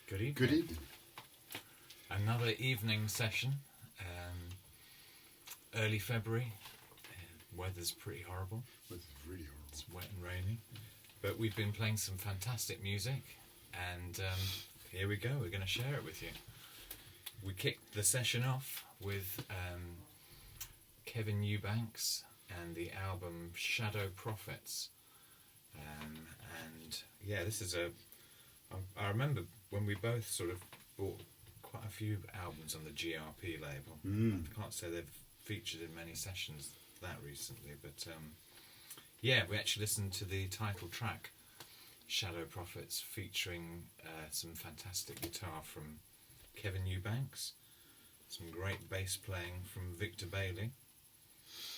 Good evening. Good evening. Another evening session. Early February. Weather's pretty horrible. Weather's really horrible. It's wet and rainy. But we've been playing some fantastic music, and here we go. We're going to share it with you. We kicked the session off with Kevin Eubanks and the album Shadow Prophets. And yeah, this is I remember when we both sort of bought quite a few albums on the GRP label. I can't say they've featured in many sessions that recently, but yeah, we actually listened to the title track, Shadow Prophets, featuring some fantastic guitar from Kevin Eubanks, some great bass playing from Victor Bailey,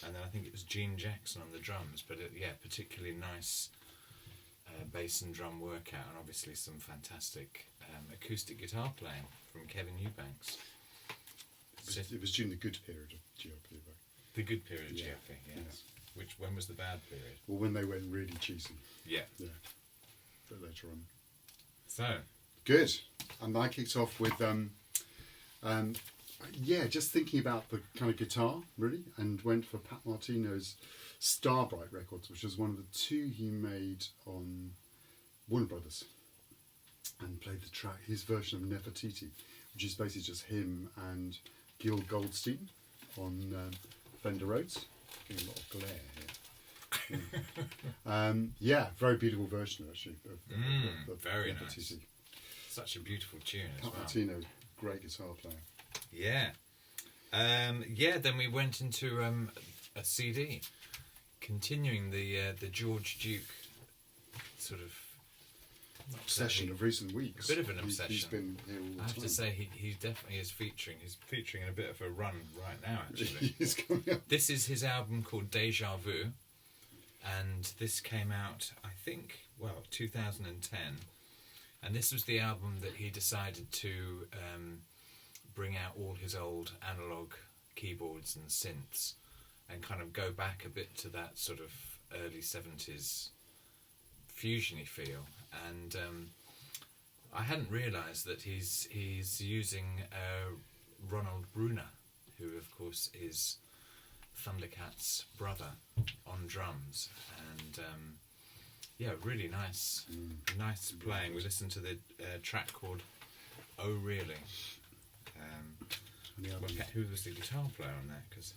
and then I think it was Gene Jackson on the drums, but yeah, particularly nice bass and drum workout, and obviously some fantastic acoustic guitar playing from Kevin Eubanks. It was during the good period of GRP, right? The good period of GRP, yes. Yeah. When was the bad period? Well, when they went really cheesy. Yeah. Yeah. But later on. So. Good. And I kicked off with, just thinking about the kind of guitar, really, and went for Pat Martino's Starbright Records, which was one of the two he made on Warner Brothers, and played the track, his version of Nefertiti, which is basically just him and Gil Goldstein on Fender Rhodes. Getting a lot of glare here. Yeah, very beautiful version actually. Of very Nefertiti. Nice. Such a beautiful tune as well. Pat Martino, great guitar player. Yeah. Then we went into a CD, continuing the George Duke sort of obsession of recent weeks. A bit of an obsession. He's been here all the time. I have to say he definitely is featuring. He's featuring in a bit of a run right now, actually. He's coming up. This is his album called Deja Vu, and this came out, I think, 2010. And this was the album that he decided to bring out all his old analog keyboards and synths and kind of go back a bit to that sort of early 70s fusiony feel. And I hadn't realised that he's using Ronald Bruner, who of course is Thundercat's brother, on drums. And yeah, really nice playing. We listened to the track called Oh Really. Who was the guitar player on that? Because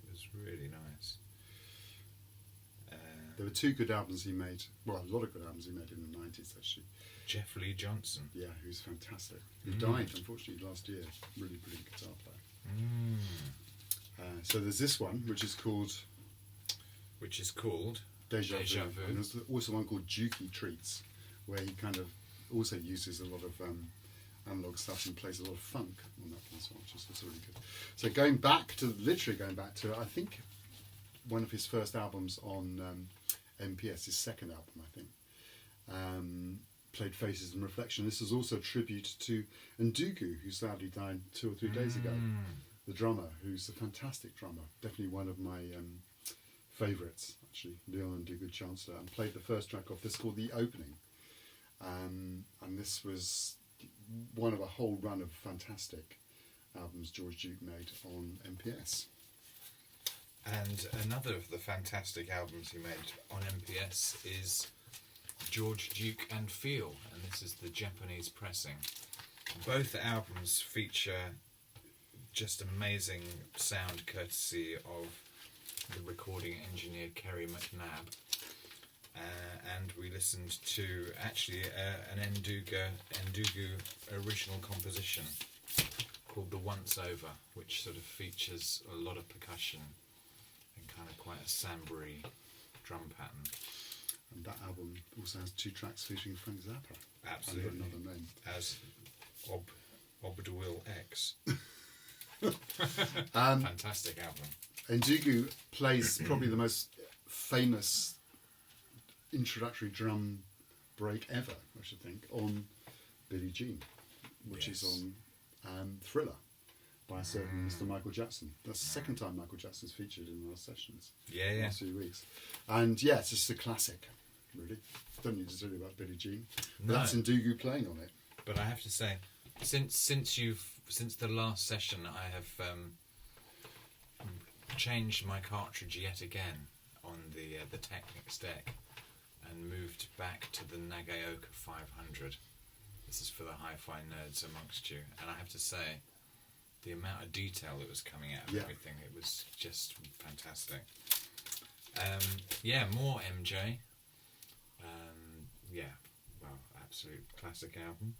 it was really nice. There were two good albums he made. Well, a lot of good albums he made in the 90s, actually. Jeff Lee Johnson. Yeah, who's fantastic. He died, unfortunately, last year. Really brilliant guitar player. So there's this one, which is called Deja Vu. And there's also one called Jukey Treats, where he kind of also uses a lot of analog stuff and plays a lot of funk on that one as well, which is also really good. So going back to, I think, one of his first albums on MPS, his second album, I think, played Faces and Reflection. This is also a tribute to Ndugu, who sadly died 2 or 3 days ago. The drummer, who's a fantastic drummer, definitely one of my favourites, actually, Leon Ndugu Chancellor, and played the first track off this called The Opening. And this was one of a whole run of fantastic albums George Duke made on MPS. And another of the fantastic albums he made on MPS is George Duke and Feel, and this is the Japanese pressing. Both albums feature just amazing sound courtesy of the recording engineer Kerry McNabb. And we listened to actually an Ndugu original composition called The Once Over, which sort of features a lot of percussion and kind of quite a sambury drum pattern. And that album also has 2 tracks featuring Frank Zappa. Absolutely. Under another name. As Obdawil X. Fantastic album. Ndugu plays probably the most famous introductory drum break ever, I should think, on Billie Jean, which is on Thriller by a certain Mr. Michael Jackson. That's the second time Michael Jackson's featured in our sessions. Yeah. The last few weeks. And yeah, it's just a classic, really. Don't need to tell you about Billie Jean. But that's Ndugu playing on it. But I have to say, since the last session, I have changed my cartridge yet again on the Technics deck and moved back to the Nagaoka 500. This is for the hi-fi nerds amongst you, and I have to say, the amount of detail that was coming out of everything, it was just fantastic. More MJ. Well, absolute classic album.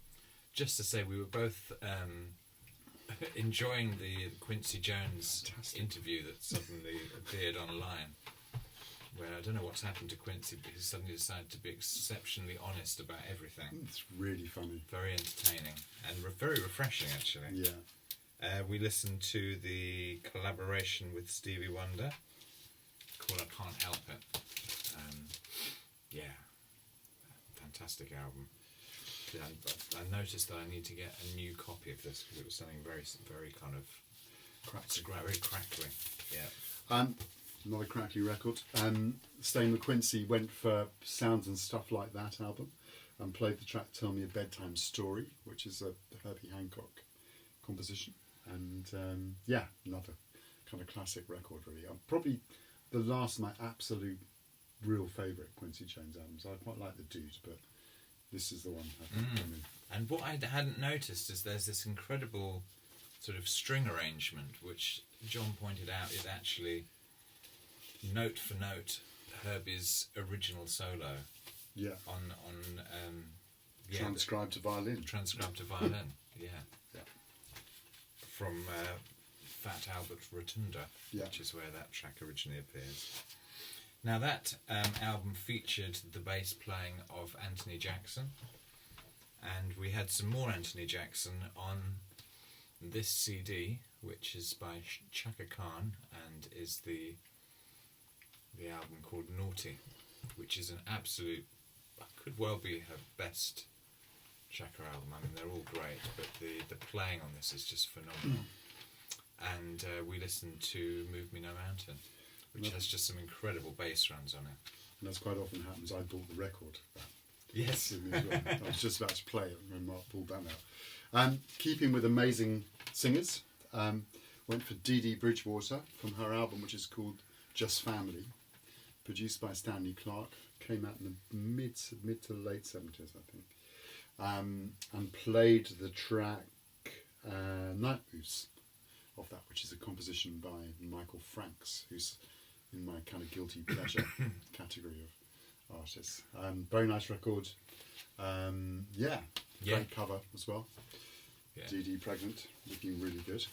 Just to say, we were both enjoying the Quincy Jones interview that suddenly appeared online, where I don't know what's happened to Quincy, but he suddenly decided to be exceptionally honest about everything. It's really funny. Very entertaining and very refreshing, actually. Yeah. We listened to the collaboration with Stevie Wonder called I Can't Help It. Fantastic album. I noticed that I need to get a new copy of this because it was something very, very kind of very crackly. Yeah. Not a crackly record. Staying with Quincy, went for Sounds and Stuff Like That album and played the track Tell Me a Bedtime Story, which is a Herbie Hancock composition. And another kind of classic record, really. Probably the last of my absolute real favourite Quincy Jones albums. I quite like The Dude, but this is the one I think. And what I hadn't noticed is there's this incredible sort of string arrangement, which John pointed out is actually note for note Herbie's original solo. Yeah. On transcribed to violin. Transcribed to violin. Yeah. From Fat Albert Rotunda, which is where that track originally appears. Now that album featured the bass playing of Anthony Jackson, and we had some more Anthony Jackson on this CD, which is by Chaka Khan, and is the album called Naughty, which is an absolute, could well be her best Chaka album. I mean, they're all great, but the playing on this is just phenomenal. And we listened to Move Me No Mountain, which has just some incredible bass runs on it. And that's quite often happens. I bought the record. Yes. I was just about to play it when Mark pulled that out. Keeping with amazing singers, went for Dee Dee Bridgewater from her album, which is called Just Family, produced by Stanley Clarke, came out in the mid to late 70s, I think, and played the track Night Moves off that, which is a composition by Michael Franks, who's in my kind of guilty pleasure category of artists. Very nice record. Great cover as well. Dee Dee pregnant, looking really good.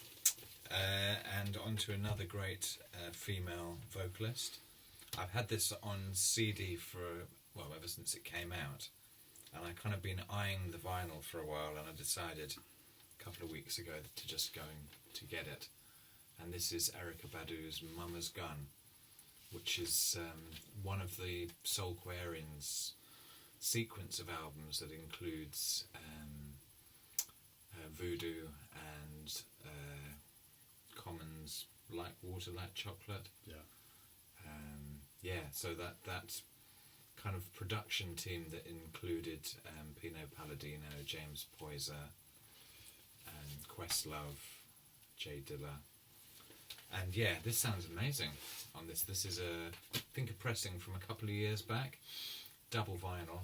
And on to another great female vocalist. I've had this on CD ever since it came out, and I've kind of been eyeing the vinyl for a while, and I decided a couple of weeks ago to just go to get it. And this is Erykah Badu's Mama's Gun, which is one of the Soulquarians sequence of albums that includes Voodoo and Commons, Like Water, Like Chocolate. So that kind of production team that included Pino Palladino, James Poyser, and Questlove, Jay Dilla. And this sounds amazing on this. This is I think a pressing from a couple of years back, double vinyl,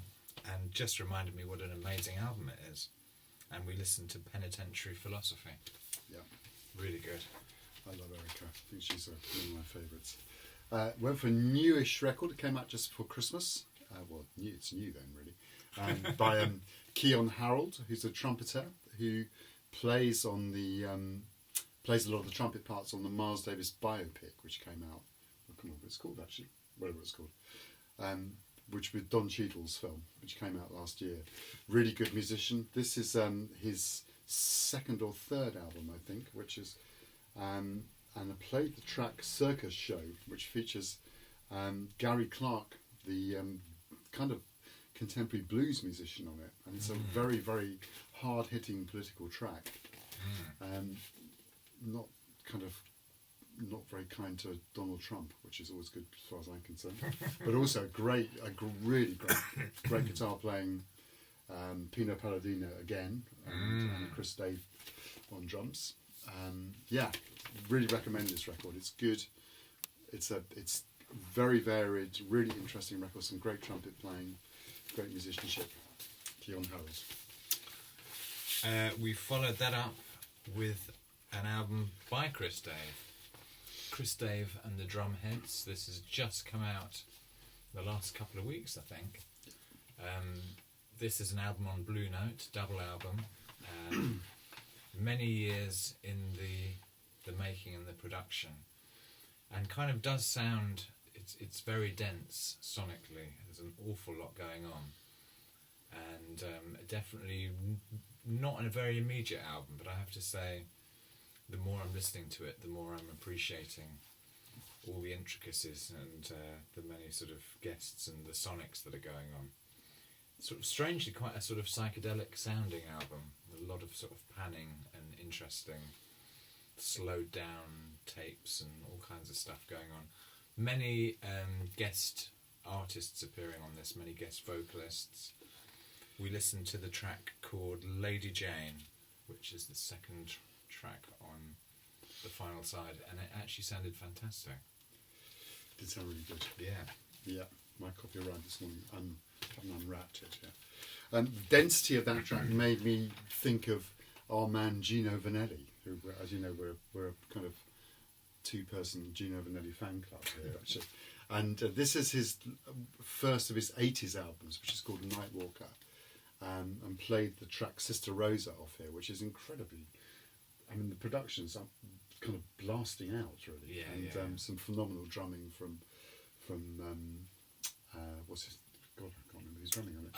and just reminded me what an amazing album it is. And we listened to Penitentiary Philosophy. Yeah. Really good. I love Erykah. I think she's one of my favourites. Went for a newish record. It came out just before Christmas. It's new then, really. By Keon Harold, who's a trumpeter who plays on the plays a lot of the trumpet parts on the Miles Davis biopic, which came out. I can't remember what it's called actually. Whatever it's called. Which was Don Cheadle's film, which came out last year. Really good musician. This is his second or third album, I think, which is. And I played the track Circus Show, which features Gary Clark, the kind of contemporary blues musician on it. And it's a very, very hard-hitting political track. Not very kind to Donald Trump, which is always good as far as I'm concerned. But also really great guitar playing, Pino Palladino again, and Chris Dave on drums. Yeah, really recommend this record. It's good. It's very varied, really interesting record. Some great trumpet playing, great musicianship. Keon Harris. We followed that up with an album by Chris Dave. Chris Dave and the Drumheads. This has just come out the last couple of weeks, I think. This is an album on Blue Note, double album. Many years in the making and the production, and kind of does sound. It's very dense sonically. There's an awful lot going on, and definitely not a very immediate album. But I have to say, the more I'm listening to it, the more I'm appreciating all the intricacies and the many sort of guests and the sonics that are going on. Sort of strangely quite a sort of psychedelic sounding album, with a lot of sort of panning and interesting slowed down tapes and all kinds of stuff going on. Many guest artists appearing on this, many guest vocalists. We listened to the track called Lady Jane, which is the second track on the final side, and it actually sounded fantastic. Did sound really good. Yeah. My copy arrived this morning. I haven't unwrapped it yet. The density of that track made me think of our man Gino Vanelli, who, as you know, we're a kind of two-person Gino Vanelli fan club here, actually. And this is his first of his 80s albums, which is called Nightwalker, and played the track Sister Rosa off here, which is incredibly... I mean, the production's kind of blasting out, really. Some phenomenal drumming from what's his... God, I can't remember who's drumming on it.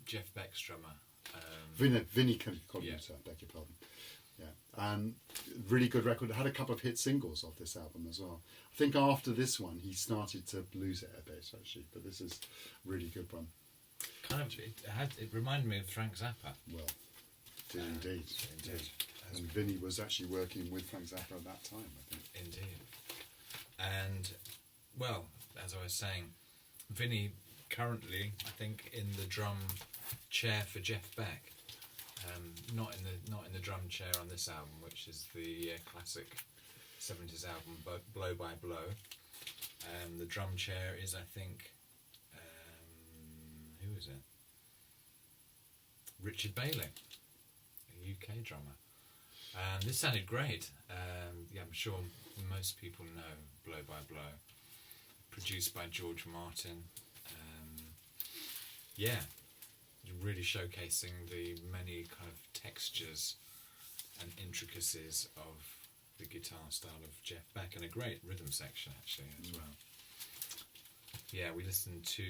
Jeff Beck's drummer. Vinny Colliuta, beg your pardon. Yeah, really good record. Had a couple of hit singles off this album as well. I think after this one, he started to lose it a bit, actually. But this is a really good one. Kind of, it reminded me of Frank Zappa. Well, indeed. And Vinny was actually working with Frank Zappa at that time, I think. Indeed. And, well, as I was saying, Vinny currently, I think, in the drum chair for Jeff Beck. Not in the drum chair on this album, which is the classic 70s album, Blow by Blow. The drum chair is, I think, who is it? Richard Bailey, a UK drummer. This sounded great. I'm sure most people know Blow by Blow. Produced by George Martin. Really showcasing the many kind of textures and intricacies of the guitar style of Jeff Beck, and a great rhythm section actually as well. Yeah, we listened to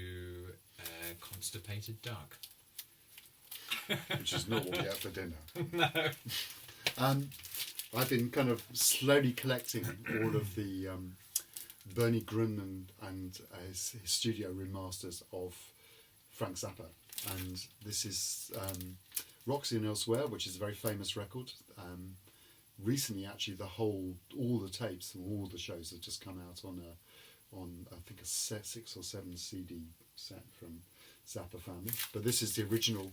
Constipated Doug. Which is not what we had for dinner. No. I've been kind of slowly collecting all of the Bernie Grunman and his studio remasters of Frank Zappa. And this is Roxy and Elsewhere, which is a very famous record. Recently, actually, all the tapes from all the shows have just come out on I think a 6 or 7 CD set from Zappa family. But this is the original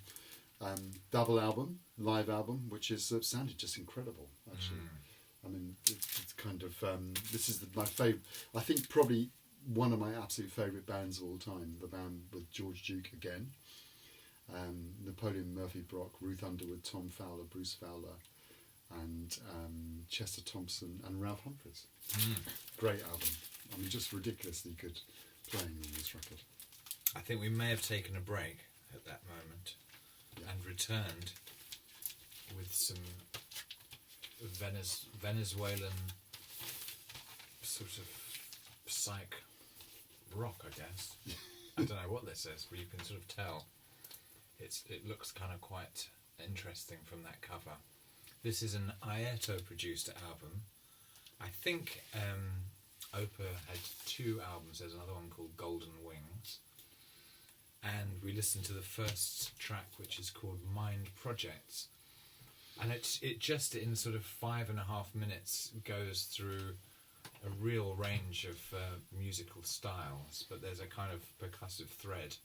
double album, live album, which is sounded just incredible, actually. I mean, it's kind of this is my favourite. I think probably one of my absolute favourite bands of all time. The band with George Duke again. Napoleon Murphy Brock, Ruth Underwood, Tom Fowler, Bruce Fowler, and Chester Thompson and Ralph Humphreys. Great album. I mean, just ridiculously good playing on this record. I think we may have taken a break at that moment and returned with some Venezuelan sort of psych rock, I guess. I don't know what this is, but you can sort of tell. It looks kind of quite interesting from that cover. This is an Airto-produced album. I think Opa had 2 albums. There's another one called Golden Wings. And we listened to the first track, which is called Mind Projects. And it just, in sort of 5.5 minutes, goes through a real range of musical styles. But there's a kind of percussive thread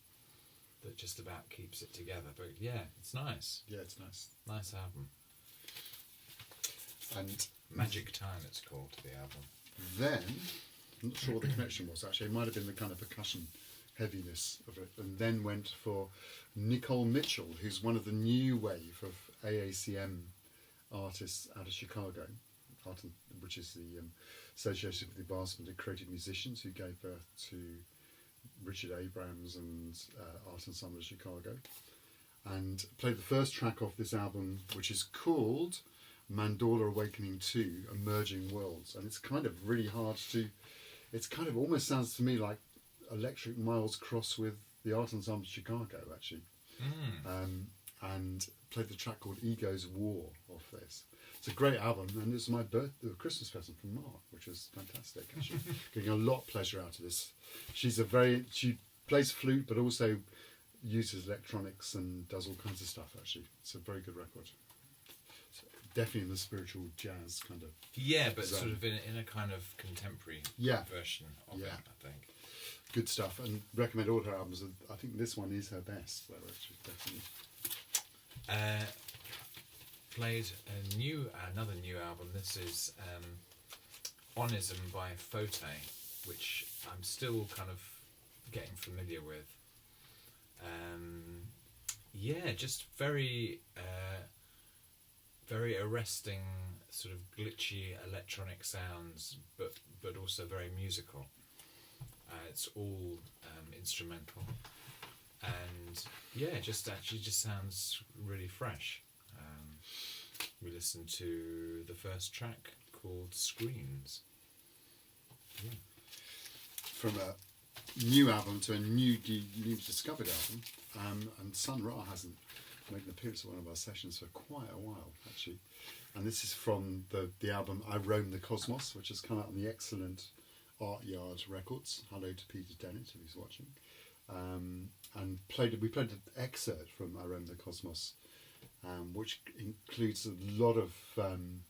that just about keeps it together. But yeah, it's nice. Yeah, it's nice. Nice album. And Magic Time, it's called, the album. then, I'm not sure what the connection was actually. It might have been the kind of percussion heaviness of it. And then went for Nicole Mitchell, who's one of the new wave of AACM artists out of Chicago, which is the association with the Advancement of Creative Musicians, who gave birth to Richard Abrams and Art Ensemble of Chicago, and played the first track off this album, which is called Mandorla Awakening 2, Emerging Worlds. And it's kind of really hard to, it's kind of almost sounds to me like Electric Miles cross with the Art Ensemble of Chicago, actually. And played the track called Ego's War off this. It's a great album, and it's my Christmas present from Mark, which was fantastic, actually. Getting a lot of pleasure out of this. She plays flute, but also uses electronics and does all kinds of stuff, actually. It's a very good record. So definitely in the spiritual jazz kind of but zone. sort of in a kind of contemporary version of it, I think. Good stuff, and recommend all her albums. I think this one is her best, though, actually, definitely. Played another new album. This is Onism by Fote, which I'm still kind of getting familiar with. Just very very arresting, sort of glitchy electronic sounds, but also very musical. It's all instrumental, and just sounds really fresh. We listened to the first track called Screens. Yeah. From a new album to a new discovered album, and Sun Ra hasn't made an appearance at one of our sessions for quite a while, actually. And this is from the album I Roam the Cosmos, which has come out on the excellent Art Yard Records. Hello to Peter Dennett, if he's watching. And we played an excerpt from I Roam the Cosmos, which includes a lot of kind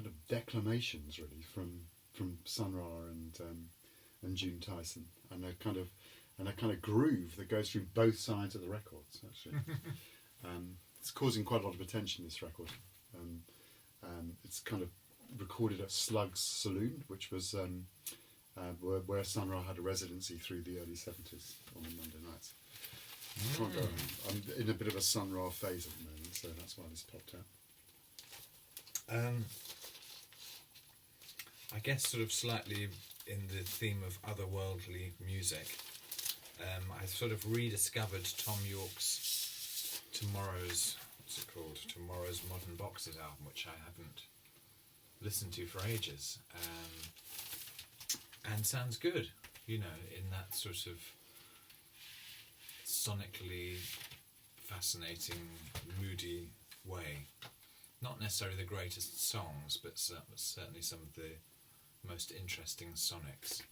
of declamations, really, from Sun Ra and June Tyson, and a kind of groove that goes through both sides of the records. Actually, it's causing quite a lot of attention. This record, it's kind of recorded at Slug's Saloon, which was where Sun Ra had a residency through the early 70s on the Monday nights. Can't go. I'm in a bit of a Sun Ra phase at the moment, so that's why this popped out. I guess sort of slightly in the theme of otherworldly music, I sort of rediscovered Tom York's Tomorrow's Modern Boxes album, which I haven't listened to for ages, and sounds good, in that sort of sonically fascinating, moody way. Not necessarily the greatest songs, but certainly some of the most interesting sonics.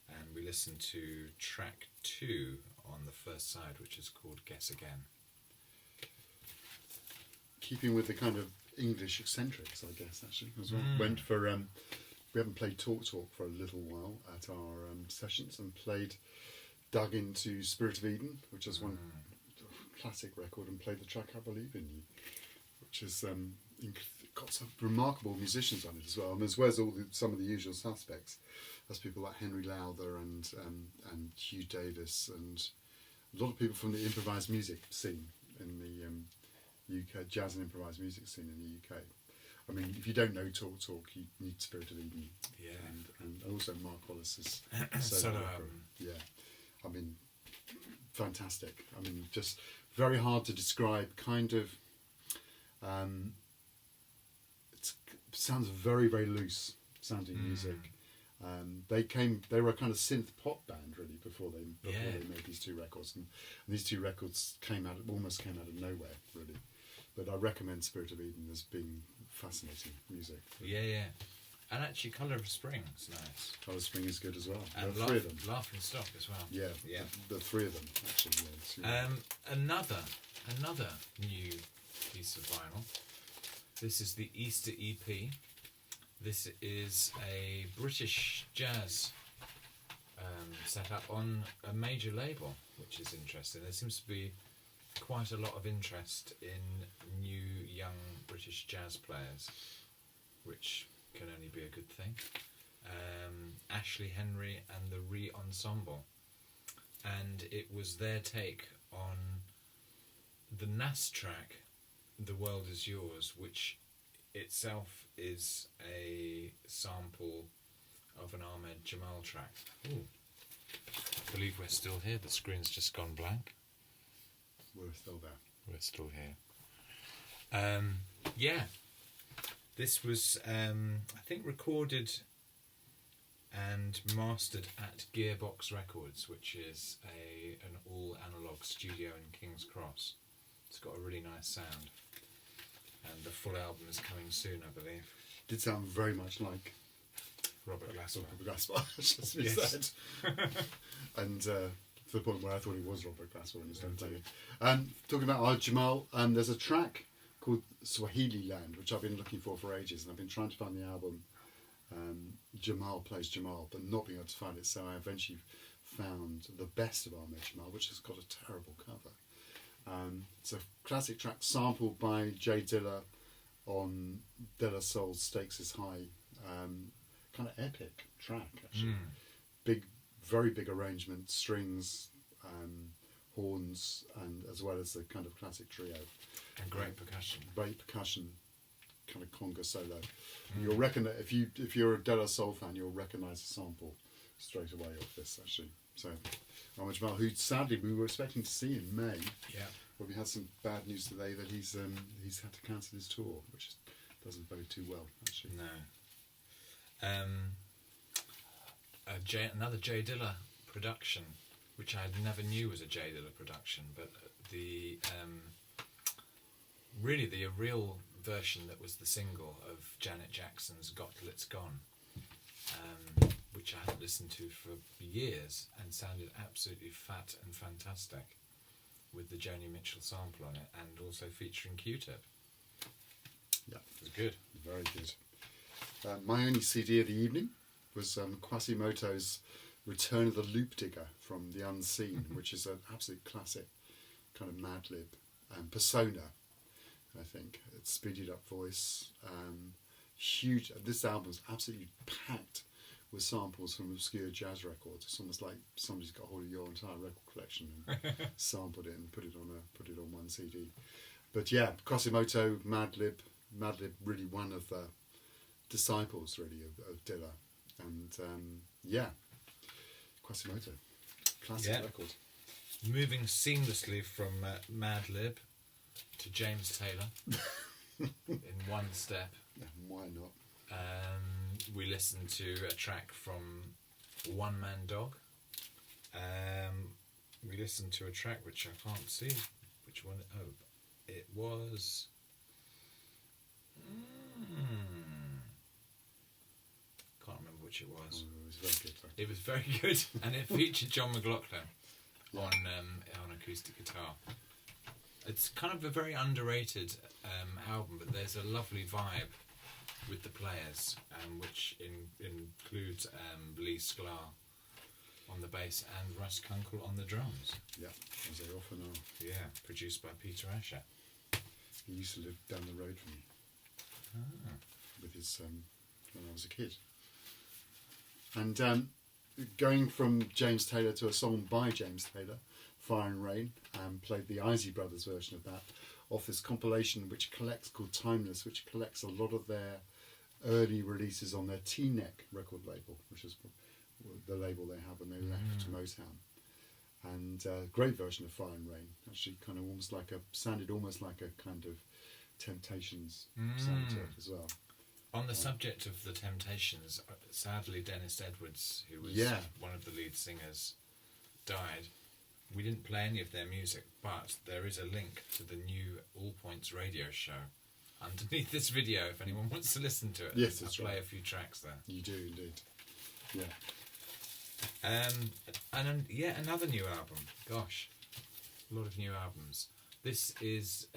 And we listened to track 2 on the first side, which is called Guess Again. Keeping with the kind of English eccentrics, I guess, actually, as well. Went for we haven't played Talk for a little while at our sessions, and dug into Spirit of Eden, which is one classic record, and played the track I Believe in You, which is got some remarkable musicians on it as well, and as well as some of the usual suspects. There's people like Henry Lowther and Hugh Davis, and a lot of people from the improvised music scene in the UK, jazz and improvised music scene in the UK. I mean, if you don't know Talk, you need Spirit of Eden. Yeah. And also Mark Wallace's solo album. album. Yeah. I mean, fantastic. I mean, just very hard to describe. Kind of, it sounds very, very loose sounding music. They were a kind of synth pop band really before they made these 2 records, and these 2 records almost came out of nowhere really. But I recommend Spirit of Eden as being fascinating music. Yeah. And actually, Colour of Spring is nice. Colour of Spring is good as well. And the 3 of them. Laughing Stock as well. Yeah. The 3 of them actually. Yeah, another new piece of vinyl. This is the Easter EP. This is a British jazz set up on a major label, which is interesting. There seems to be quite a lot of interest in new young British jazz players, which can only be a good thing. Ashley Henry and the Re Ensemble, and it was their take on the Nas track The World Is Yours, which itself is a sample of an Ahmed Jamal track. Ooh. I believe we're still here. The screen's just gone blank. We're still there. We're still here. Yeah. This was, I think, recorded and mastered at Gearbox Records, which is an all-analogue studio in King's Cross. It's got a really nice sound. And the full album is coming soon, I believe. Did sound very much like Robert Glasper. Robert Glasper, as we said. And to the point where I thought he was Robert Glasper when he started playing it. Talking about Ahmed Jamal, there's a track called Swahili Land, which I've been looking for ages, and I've been trying to find the album Jamal Plays Jamal, but not being able to find it, so I eventually found the best of Ahmed Jamal, which has got a terrible cover. It's a classic track sampled by Jay Dilla on De La Soul's Stakes Is High. Kind of epic track, actually. Big, very big arrangement, strings, horns, and as well as the kind of classic trio. And great percussion. Great percussion, kind of conga solo. You'll if you're a De La Soul fan, you'll recognise the sample straight away off this, actually. So, Ahmed Jamal, who sadly we were expecting to see in May. Yeah. But we had some bad news today that he's had to cancel his tour, which doesn't bode too well, actually. No. Another Jay Dilla production, which I never knew was a Jay Dilla production, but the real version that was the single of Janet Jackson's "Got Till It's Gone," which I hadn't listened to for years and sounded absolutely fat and fantastic, with the Joni Mitchell sample on it, and also featuring Q-Tip. Yeah, it was good. Very good. My only CD of the evening was Quasimoto's Return of the Loop Digger from The Unseen, which is an absolute classic kind of Mad Lib persona, I think. It's speeded up voice, huge. This album's absolutely packed with samples from obscure jazz records. It's almost like somebody's got hold of your entire record collection and sampled it and put it on one CD. But yeah, Quasimoto, Mad Lib, really one of the disciples really of Dilla, and yeah, Quasimoto, classic record. Moving seamlessly from Mad Lib to James Taylor in one step. Yeah, why not? We listened to a track from One Man Dog. We listened to a track which I can't see which one. Oh, it was. Can't remember which it was. Oh, it was very good. It was very good, and it featured John McLaughlin on acoustic guitar. It's kind of a very underrated album, but there's a lovely vibe with the players, which includes Lee Sklar on the bass and Russ Kunkel on the drums. Yeah, as they often are. Yeah, produced by Peter Asher. He used to live down the road from me. With his when I was a kid. And going from James Taylor to a song by James Taylor, Fire and Rain, played the Isley Brothers version of that off this compilation called Timeless, which collects a lot of their early releases on their T-Neck record label, which is the label they had when they left to Motown. And great version of Fire and Rain, actually kind of sounded almost like a kind of Temptations sound to it as well. On the subject of the Temptations, sadly Dennis Edwards, who was one of the lead singers, died. We didn't play any of their music, but there is a link to the new All Points radio show underneath this video if anyone wants to listen to it. Yes, that's I'll play right. a few tracks there. You do indeed. Yeah. And another new album. Gosh, a lot of new albums. This is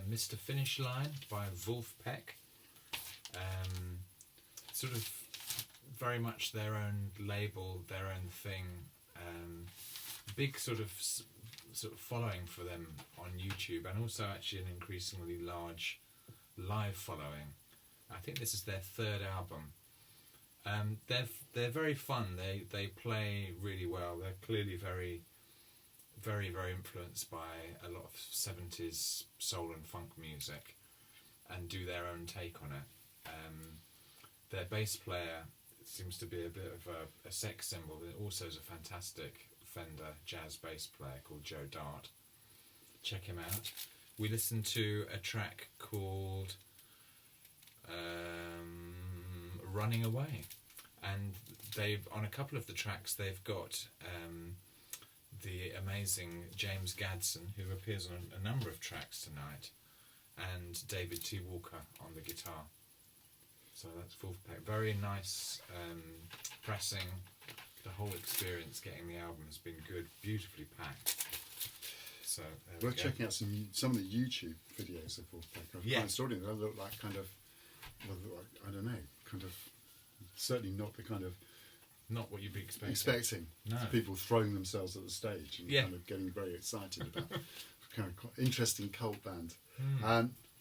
Mr. Finish Line by Wolf Peck. Sort of very much their own label, their own thing. Big sort of following for them on YouTube, and also actually an increasingly large live following. I think this is their third album. They're very fun. They play really well. They're clearly very, very, very influenced by a lot of 70s soul and funk music, and do their own take on it. Their bass player seems to be a bit of a sex symbol. But also is a fantastic Fender jazz bass player called Joe Dart. Check him out. We listened to a track called Running Away, and they've, on a couple of the tracks, they've got the amazing James Gadsden, who appears on a number of tracks tonight, and David T. Walker on the guitar. So that's full pack. Very nice pressing. The whole experience getting the album has been good, beautifully packed. So we're checking out some of the YouTube videos of Wolfpack. I've kind of sorted them. They look like kind of, well, I don't know, kind of, certainly not the kind of, not what you'd be expecting. No. People throwing themselves at the stage and kind of getting very excited about kind of interesting cult band.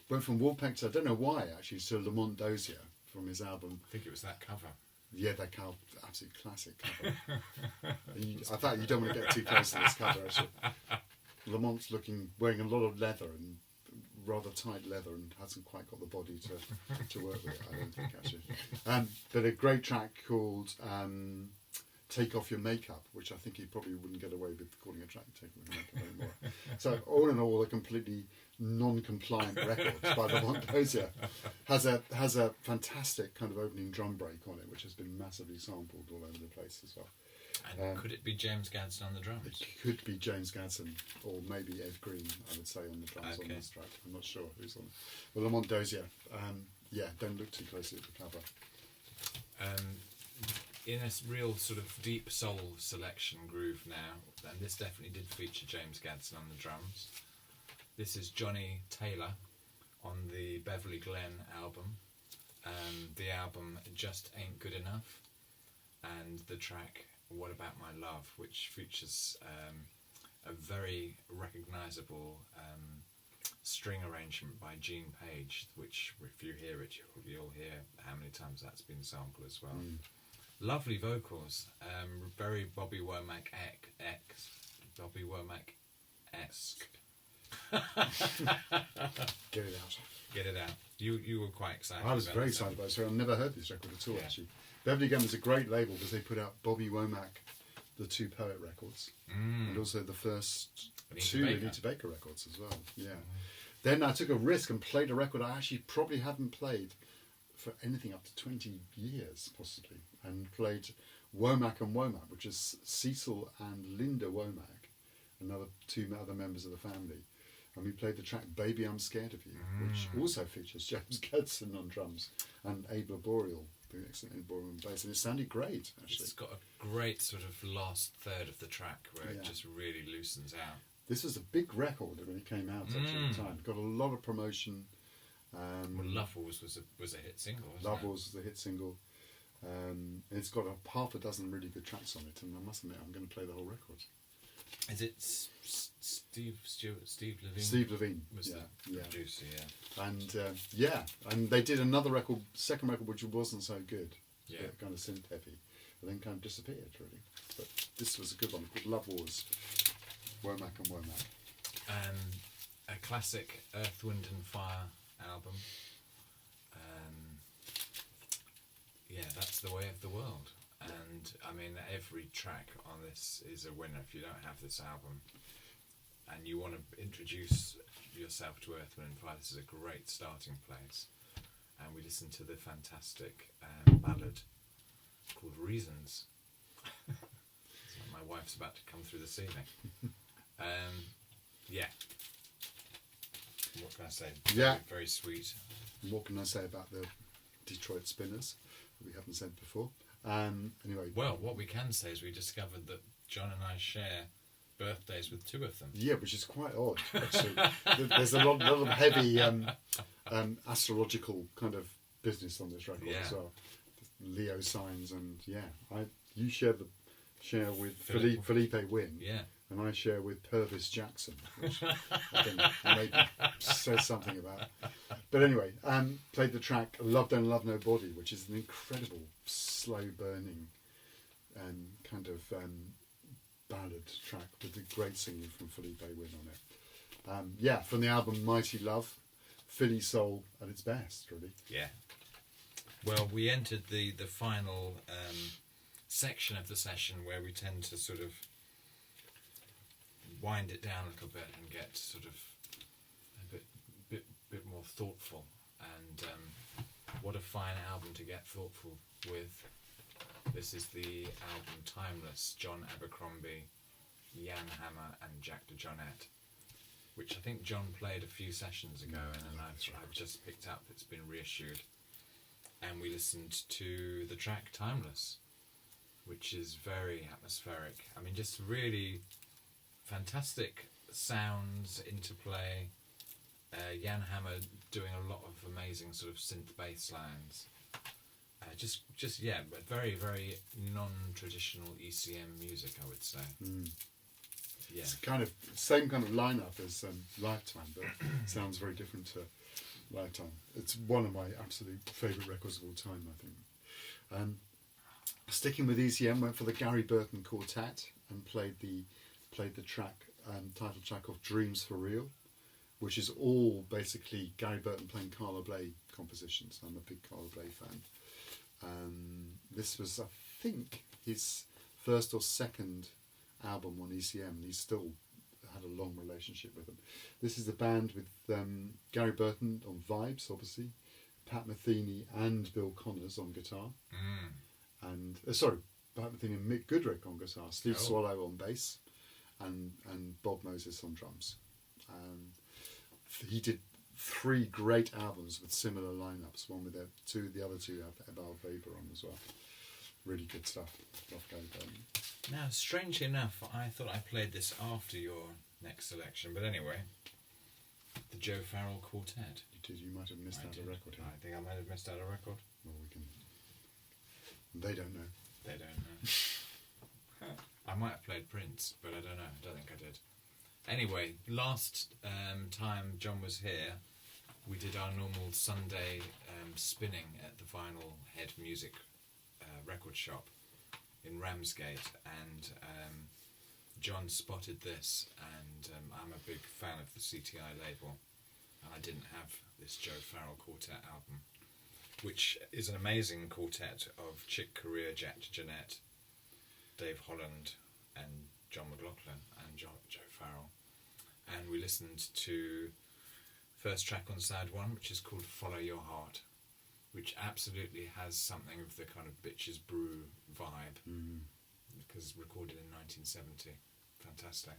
Went from Wolfpack to, I don't know why actually, to Lamont Dozier from his album. I think it was that cover. Yeah, that cover, absolute classic cover. I thought you don't want to get too close to this cover actually. Lamont's wearing a lot of leather and rather tight leather, and hasn't quite got the body to work with it, I don't think actually. But a great track called Take Off Your Makeup, which I think he probably wouldn't get away with calling a track Take Off Your Makeup anymore. So all in all, a completely non-compliant record by Lamont Dozier. Has a fantastic kind of opening drum break on it, which has been massively sampled all over the place as well. And could it be James Gadsden on the drums? It could be James Gadsden, or maybe Ed Green, I would say, on the drums on this track. I'm not sure who's on. Well, Lamont Dozier. Don't look too closely at the cover. In a real sort of deep soul selection groove now, and this definitely did feature James Gadsden on the drums. This is Johnny Taylor on the Beverly Glen album. The album Just Ain't Good Enough, and the track What About My Love, which features a very recognisable string arrangement by Gene Page, which if you hear it, you'll hear how many times that's been sampled as well. Lovely vocals, very Bobby Womack-esque. Bobby Womack-esque. Get it out. You were quite excited. I was very excited about it. So I've never heard this record at all actually. Beverly Glen was a great label because they put out Bobby Womack, the two Poet records, and also the first two Anita Baker records as well. Yeah. Then I took a risk and played a record I actually probably haven't played for anything up to 20 years possibly, and played Womack and Womack, which is Cecil and Linda Womack, two other members of the family. And we played the track Baby I'm Scared of You, which also features James Gadsden on drums and Abe Laboriel, the excellent Abe Laboriel on bass, and it sounded great actually. It's got a great sort of last third of the track where it just really loosens out. This was a big record when it came out actually at the time. Got a lot of promotion. Well, Lovers was a hit single, wasn't Lovers was the hit single. It's got half a dozen really good tracks on it, and I must admit I'm going to play the whole record. Is it Steve Levine? Steve Levine was the producer, and they did another record, second record, which wasn't so good. Yeah, kind of synth heavy, and then kind of disappeared really. But this was a good one called Love Wars, Womack and Womack. A classic Earth, Wind and Fire album. That's the way of the world. And I mean, every track on this is a winner. If you don't have this album and you want to introduce yourself to Earth, Wind and Fire, this is a great starting place. And we listened to the fantastic ballad called Reasons. My wife's about to come through the ceiling. What can I say? Very, very sweet. What can I say about the Detroit Spinners that we haven't said before? Anyway. Well, what we can say is we discovered that John and I share birthdays with two of them. Yeah, which is quite odd, actually. There's a lot of heavy astrological kind of business on this record as well. Leo signs, and you share with Philip. Felipe Wynn, Yeah. and I share with Purvis Jackson, which I think maybe says something about. But anyway, played the track "Love Don't Love Nobody," which is an incredible, slow burning, kind of ballad track with the great singing from Felipe Wynn on it. From the album Mighty Love, Philly soul at its best, really. Yeah. Well, we entered the final section of the session where we tend to sort of wind it down a little bit and get sort of a bit more thoughtful. And what a fine album to get thoughtful with. This is the album Timeless, John Abercrombie, Jan Hammer and Jack DeJohnette, which I think John played a few sessions ago, and then I've just picked up. It's been reissued. And we listened to the track Timeless, which is very atmospheric. I mean, just really fantastic sounds, interplay. Jan Hammer doing a lot of amazing sort of synth bass lines. But very, very non-traditional ECM music, I would say. Yeah. It's kind of same kind of lineup as Lifetime, but sounds very different to Lifetime. It's one of my absolute favourite records of all time, I think. Sticking with ECM, went for the Gary Burton Quartet and played the title track of Dreams for Real, which is all basically Gary Burton playing Carla Bley compositions. I'm a big Carla Bley fan. This was, I think, his first or second album on ECM, and he still had a long relationship with them. This is a band with Gary Burton on vibes, obviously, Pat Metheny and Bill Connors on guitar, and Pat Metheny and Mick Goodrick on guitar, Steve Swallow on bass, and Bob Moses on drums. He did 3 great albums with similar lineups. One with the other two have Ebal Weber on as well. Really good stuff. Love Gary Burton. Now, strangely enough, I thought I played this after your next selection, but anyway, the Joe Farrell Quartet. You did. You might have missed out a record here. I think I might have missed out a record. Well, we can. They don't know. They don't know. I might have played Prince, but I don't know. I don't think I did. Anyway, last time John was here, we did our normal Sunday spinning at the Vinyl Head Music record shop in Ramsgate, and John spotted this, and I'm a big fan of the CTI label, and I didn't have this Joe Farrell Quartet album, which is an amazing quartet of Chick Corea, Jack DeJohnette, Dave Holland and John McLaughlin and Joe Farrell. And we listened to first track on side 1, which is called Follow Your Heart, which absolutely has something of the kind of Bitches Brew vibe, because recorded in 1970. Fantastic.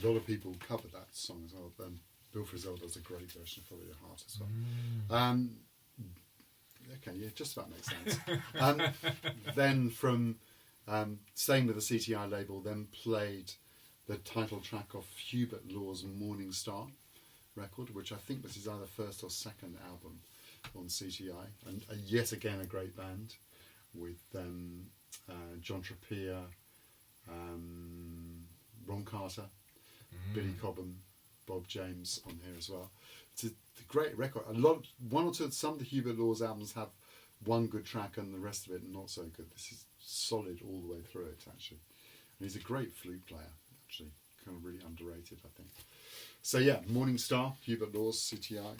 A lot of people cover that song as well. Bill Frisell does a great version of Follow Your Heart as well. Okay, yeah, just about makes sense. Then from staying with the CTI label, then played the title track of Hubert Law's Morning Star record, which I think was his either first or second album on CTI, and yet again a great band with John Trappier, Ron Carter, Billy Cobham, Bob James on here as well. It's a great record. Some of the Hubert Law's albums have one good track and the rest of it not so good. This is solid all the way through it, actually. And he's a great flute player, actually, kind of really underrated, I think. So yeah, Morning Star, Hubert Law's CTI.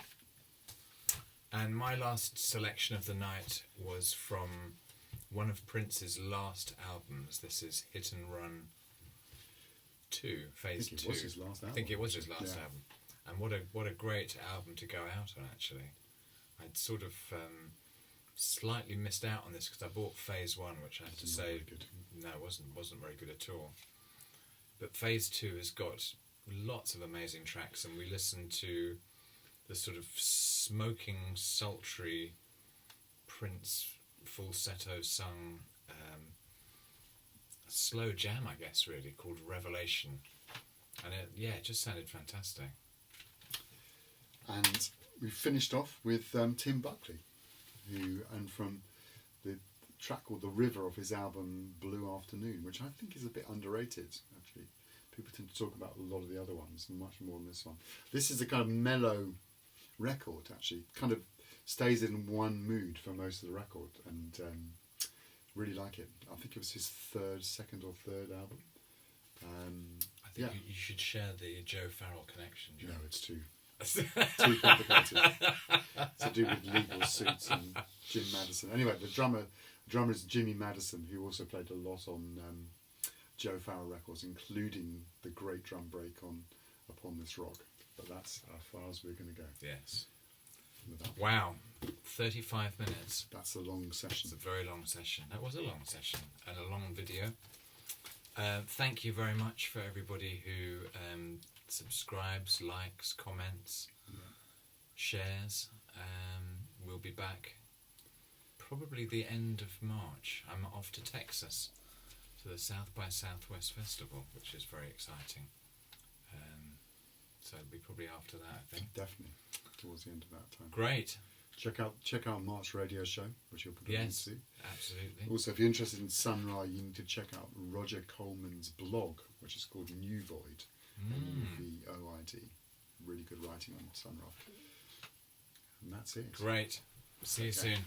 And my last selection of the night was from one of Prince's last albums. This is Hit and Run 2, Phase 2. I think it was his last album. I think it was his last album. And what a great album to go out on, actually. I'd sort of slightly missed out on this because I bought Phase 1, which I have to say, no, it wasn't very good at all. But Phase 2 has got lots of amazing tracks, and we listened to the sort of smoking, sultry Prince falsetto sung slow jam, I guess, really, called Revelation. And it just sounded fantastic. And we finished off with Tim Buckley, and from the track called The River off his album Blue Afternoon, which I think is a bit underrated, actually. People tend to talk about a lot of the other ones, much more than this one. This is a kind of mellow record, actually. Kind of stays in one mood for most of the record, and really like it. I think it was his second or third album. I think you should share the Joe Farrell connection. Joe. No, it's too complicated. To do with legal suits and Jim Madison. Anyway, the drummer is Jimmy Madison, who also played a lot on Joe Farrell records, including the great drum break on Upon This Rock. But that's as far as we're going to go. Yes. Wow, 35 minutes. That's a long session. It's a very long session. That was a long session and a long video. Thank you very much for everybody who subscribes, likes, comments, shares. We'll be back probably the end of March. I'm off to Texas to the South by Southwest Festival, which is very exciting. So it'll be probably after that, I think. Definitely, towards the end of that time. Great. Check out Mark's radio show, which you'll put a link to. Absolutely. Also, if you're interested in Sun Ra, you need to check out Roger Coleman's blog, which is called New Void, N-U-V-O-I-D. Really good writing on Sun Ra. And that's it. Great. See you soon.